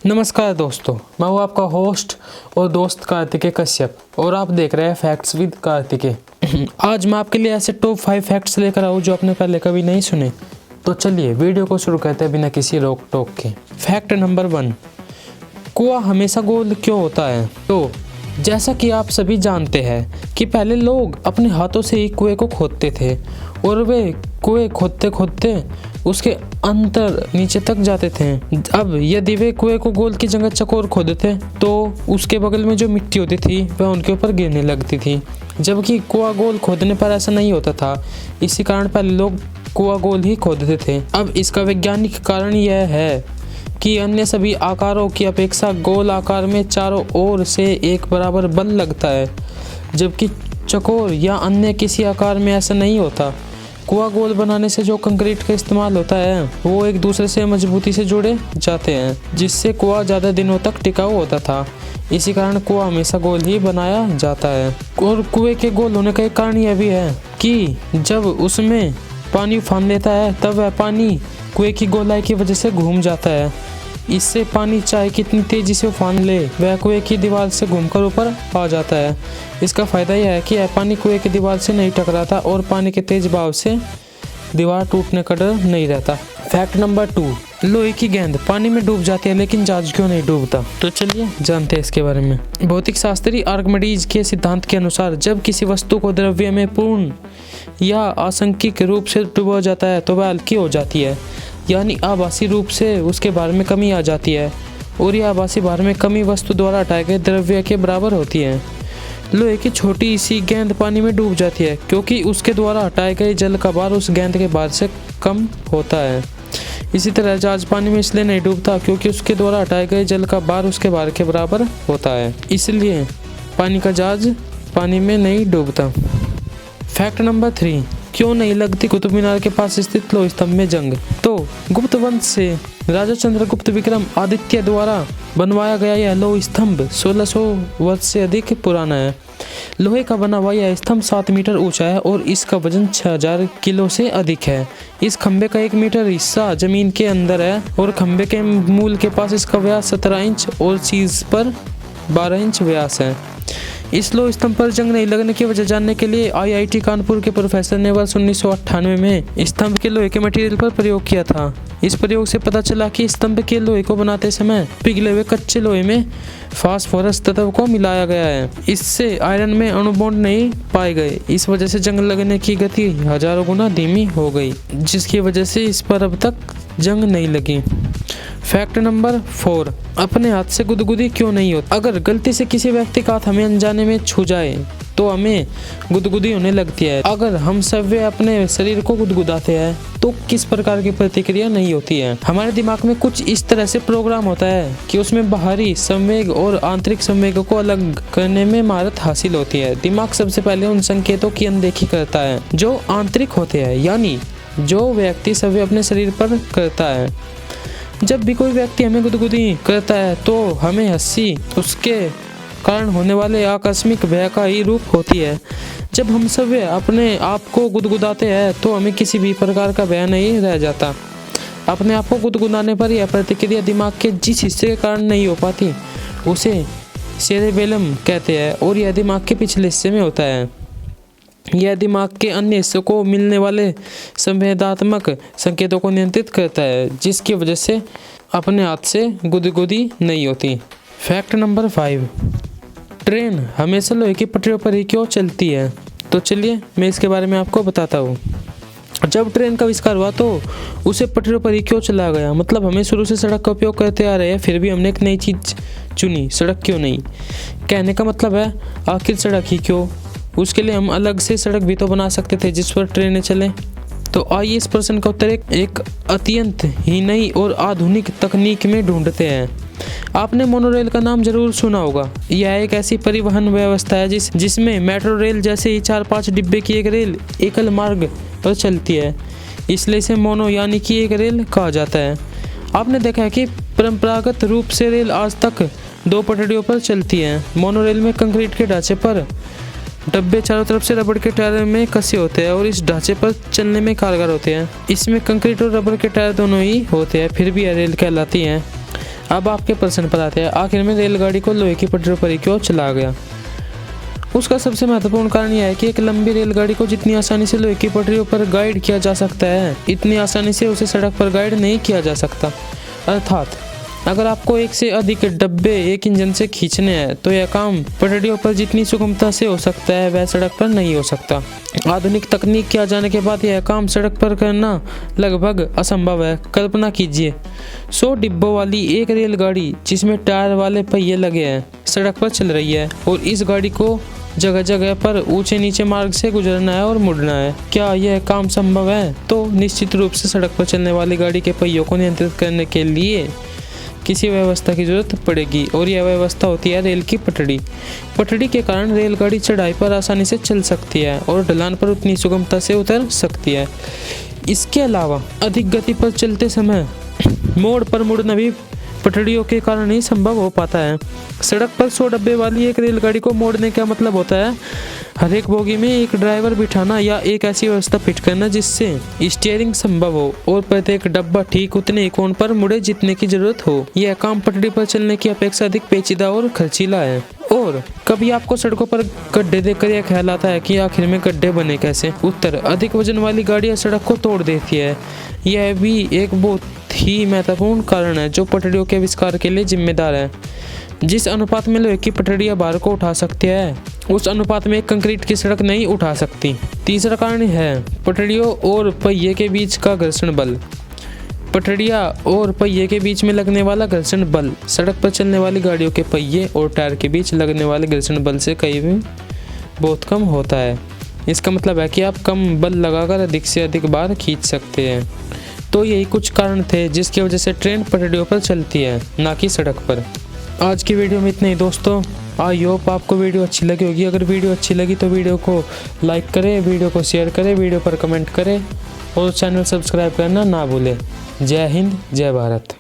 नमस्कार दोस्तों, मैं हूँ आपका होस्ट और दोस्त कार्तिकेय कश्यप और आप देख रहे हैं फैक्ट्स विद कार्तिकेय। आज मैं आपके लिए ऐसे टॉप 5 फैक्ट्स लेकर आऊँ जो आपने पहले कभी नहीं सुने। तो चलिए वीडियो को शुरू करते हैं बिना किसी रोक टोक के। फैक्ट नंबर 1, कुआं हमेशा गोल क्यों होता है? तो जैसा कि आप सभी जानते हैं कि पहले लोग अपने हाथों से ही कुएं को खोदते थे और वे कुएं खोदते खोदते उसके अंतर नीचे तक जाते थे। अब यदि वे कुएं को गोल की जगह चौकोर खोदते तो उसके बगल में जो मिट्टी होती थी वह उनके ऊपर गिरने लगती थी, जबकि कुआं गोल खोदने पर ऐसा नहीं होता था। इसी कारण पहले लोग कुआं गोल ही खोदते थे। अब इसका वैज्ञानिक कारण यह है कि अन्य सभी आकारों की अपेक्षा गोल आकार में चारों ओर से एक बराबर बल लगता है, जबकि चौकोर या अन्य किसी आकार में ऐसा नहीं होता। कुआं गोल बनाने से जो कंक्रीट का इस्तेमाल होता है वो एक दूसरे से मजबूती से जुड़े जाते हैं, जिससे कुआं ज़्यादा दिनों तक टिकाऊ होता था। इसी कारण कुआं हमेशा गोल ही बनाया जाता है। और कुएं के गोल होने का एक कारण यह भी है कि जब उसमें पानी उफान लेता है तब वह पानी कुएं की गोलाई की वजह से घूम जाता है। इससे पानी चाहे कितनी तेजी से उफान ले वह कुएं की दीवार से घूमकर ऊपर आ जाता है। इसका फ़ायदा यह है कि यह पानी कुएं की दीवार से नहीं टकराता और पानी के तेज बहाव से दीवार टूटने का डर नहीं रहता। फैक्ट नंबर 2, लोहे की गेंद पानी में डूब जाती है लेकिन जहाज क्यों नहीं डूबता? तो चलिए जानते हैं इसके बारे में। भौतिक शास्त्री आर्किमिडीज के सिद्धांत के अनुसार जब किसी वस्तु को द्रव्य में पूर्ण या आंशिक रूप से डुबोया जाता है तो वह हल्की हो जाती है, यानी आभासी रूप से उसके भार में कमी आ जाती है और यह आभासी भार में कमी वस्तु द्वारा हटाए गए द्रव्य के बराबर होती है। लोहे की छोटी सी गेंद पानी में डूब जाती है क्योंकि उसके द्वारा हटाए गए जल का भार उस गेंद के भार से कम होता है। इसी तरह जहाज पानी में इसलिए नहीं डूबता क्योंकि उसके द्वारा हटाए गए जल का भार उसके भार के बराबर होता है, इसलिए पानी का जहाज पानी में नहीं डूबता। फैक्ट नंबर 3, क्यों नहीं लगती कुतुब मीनार के पास स्थित लोह स्तंभ में जंग? तो गुप्त वंश से राजा चंद्रगुप्त विक्रम आदित्य द्वारा बनवाया गया यह लोह स्तंभ 1600 वर्ष से अधिक पुराना है। लोहे का बना हुआ यह स्तंभ 7 मीटर ऊंचा है और इसका वजन 6000 किलो से अधिक है। इस खंबे का 1 मीटर हिस्सा जमीन के अंदर है और खंबे के मूल के पास इसका व्यास 17 इंच और शीर्ष पर 12 इंच व्यास है। इस लोह स्तंभ पर जंग नहीं लगने की वजह जानने के लिए IIT कानपुर के प्रोफेसर ने वर्ष 1998 में स्तंभ के लोहे के मटेरियल पर प्रयोग किया था। इस प्रयोग से पता चला कि स्तंभ के लोहे को बनाते समय पिघले हुए कच्चे लोहे में फास्फोरस तत्व को मिलाया गया है। इससे आयरन में अणु बॉन्ड नहीं पाए गए। इस वजह से जंग लगने की गति हजारों गुना धीमी हो गई, जिसकी वजह से इस पर अब तक जंग नहीं लगी। फैक्ट नंबर 4, अपने हाथ से गुदगुदी क्यों नहीं होती? अगर गलती से किसी व्यक्ति का हाथ हमें अनजाने में छू जाए तो हमें गुदगुदी होने लगती है। अगर हम सभी अपने शरीर को गुदगुदाते हैं तो किस प्रकार की प्रतिक्रिया नहीं होती है? हमारे दिमाग में कुछ इस तरह से प्रोग्राम होता है कि उसमें बाहरी संवेग और आंतरिक संवेगों को अलग करने में महारत हासिल होती है। दिमाग सबसे पहले उन संकेतों की अनदेखी करता है जो आंतरिक होते हैं, यानी जो व्यक्ति सभी अपने शरीर पर करता है। जब भी कोई व्यक्ति हमें गुदगुदी करता है तो हमें हंसी उसके कारण होने वाले आकस्मिक भय का ही रूप होती है। जब हम सब अपने आप को गुदगुदाते हैं तो हमें किसी भी प्रकार का भय नहीं रह जाता। अपने आप को गुदगुदाने पर यह प्रतिक्रिया दिमाग के जिस हिस्से के कारण नहीं हो पाती उसे सेरेबेलम कहते हैं और यह दिमाग के पिछले हिस्से में होता है। यह दिमाग के अन्य हिस्सों को मिलने वाले संवेदनात्मक संकेतों को नियंत्रित करता है, जिसकी वजह से अपने हाथ से गुदगुदी नहीं होती। फैक्ट नंबर 5, ट्रेन हमेशा लोहे की पटरियों पर ही क्यों चलती है? तो चलिए मैं इसके बारे में आपको बताता हूँ। जब ट्रेन का आविष्कार हुआ तो उसे पटरियों पर ही क्यों चलाया गया? मतलब हमें शुरू से सड़क का उपयोग करते आ रहे हैं, फिर भी हमने एक नई चीज़ चुनी, सड़क क्यों नहीं? कहने का मतलब है आखिर सड़क ही क्यों? उसके लिए हम अलग से सड़क भी तो बना सकते थे जिस पर ट्रेनें चलें। तो आइए इस प्रश्न का उत्तर एक अत्यंत ही नई और आधुनिक तकनीक में ढूंढते हैं। आपने मोनोरेल का नाम जरूर सुना होगा। यह एक ऐसी परिवहन व्यवस्था है जिसमें मेट्रो रेल जैसे ही 4-5 डिब्बे की एक रेल एकल मार्ग पर चलती है, इसलिए इसे मोनो यानी कि एक रेल कहा जाता है। आपने देखा है कि परंपरागत रूप से रेल आज तक 2 पटरियों पर चलती है। मोनोरेल में कंक्रीट के ढांचे पर डब्बे चारों तरफ से रबड़ के टायर में कसे होते हैं और इस ढांचे पर चलने में कारगर होते हैं। इसमें कंक्रीट और रबड़ के टायर दोनों ही होते हैं, फिर भी यह रेल कहलाती है। अब आपके प्रश्न पर आते हैं, आखिर में रेलगाड़ी को लोहे की पटरियों पर ही क्यों चलाया गया? उसका सबसे महत्वपूर्ण कारण यह है कि एक लंबी रेलगाड़ी को जितनी आसानी से लोहे की पटरियों पर गाइड किया जा सकता है, इतनी आसानी से उसे सड़क पर गाइड नहीं किया जा सकता। अर्थात अगर आपको एक से अधिक डब्बे एक इंजन से खींचने हैं तो यह काम पटरियों पर जितनी सुगमता से हो सकता है वह सड़क पर नहीं हो सकता। आधुनिक तकनीक के आ जाने के बाद यह काम सड़क पर करना लगभग असंभव है। कल्पना कीजिए 100 डिब्बों वाली एक रेलगाड़ी जिसमें टायर वाले पहिए लगे हैं सड़क पर चल रही है और इस गाड़ी को जगह जगह पर ऊंचे नीचे मार्ग से गुजरना है और मुड़ना है। क्या यह काम संभव है? तो निश्चित रूप से सड़क पर चलने वाली गाड़ी के पहियों को नियंत्रित करने के लिए किसी व्यवस्था की जरूरत पड़ेगी और यह व्यवस्था होती है रेल की पटड़ी। पटड़ी के कारण रेलगाड़ी चढ़ाई पर आसानी से चल सकती है और ढलान पर उतनी सुगमता से उतर सकती है। इसके अलावा अधिक गति पर चलते समय मोड़ पर मुड़ना भी पटड़ियों के कारण ही संभव हो पाता है। सड़क पर 100 डब्बे वाली एक रेलगाड़ी को मोड़ने का मतलब होता है हर एक बोगी में एक ड्राइवर बिठाना या एक ऐसी व्यवस्था फिट करना जिससे स्टीयरिंग संभव हो और प्रत्येक डब्बा ठीक उतने ही कोण पर मुड़े जितने की जरूरत हो। यह काम पटड़ी पर चलने की अपेक्षा अधिक पेचीदा और खर्चीला है। और कभी आपको सड़कों पर गड्ढे देखकर यह ख्याल आता है कि आखिर में गड्ढे बने कैसे? उत्तर, अधिक वजन वाली गाड़ियां सड़क को तोड़ देती है। यह भी एक बहुत ही महत्वपूर्ण कारण है जो पटड़ियों के आविष्कार के लिए जिम्मेदार है। जिस अनुपात में लोहे की पटड़ियां भार को उठा सकती है उस अनुपात में एक कंक्रीट की सड़क नहीं उठा सकती। तीसरा कारण है पटड़ियों और पहिए के बीच का घर्षण बल। पटड़ियाँ और पहिए के बीच में लगने वाला घर्षण बल सड़क पर चलने वाली गाड़ियों के पहिए और टायर के बीच लगने वाले घर्षण बल से कहीं भी बहुत कम होता है। इसका मतलब है कि आप कम बल लगाकर अधिक से अधिक बार खींच सकते हैं। तो यही कुछ कारण थे जिसकी वजह से ट्रेन पटरियों पर चलती है, ना कि सड़क पर। आज की वीडियो में इतना ही दोस्तों। आई होप आपको वीडियो अच्छी लगी होगी। अगर वीडियो अच्छी लगी तो वीडियो को लाइक करें, वीडियो को शेयर करें, वीडियो पर कमेंट करें और चैनल सब्सक्राइब करना ना भूलें। जय हिंद, जय भारत।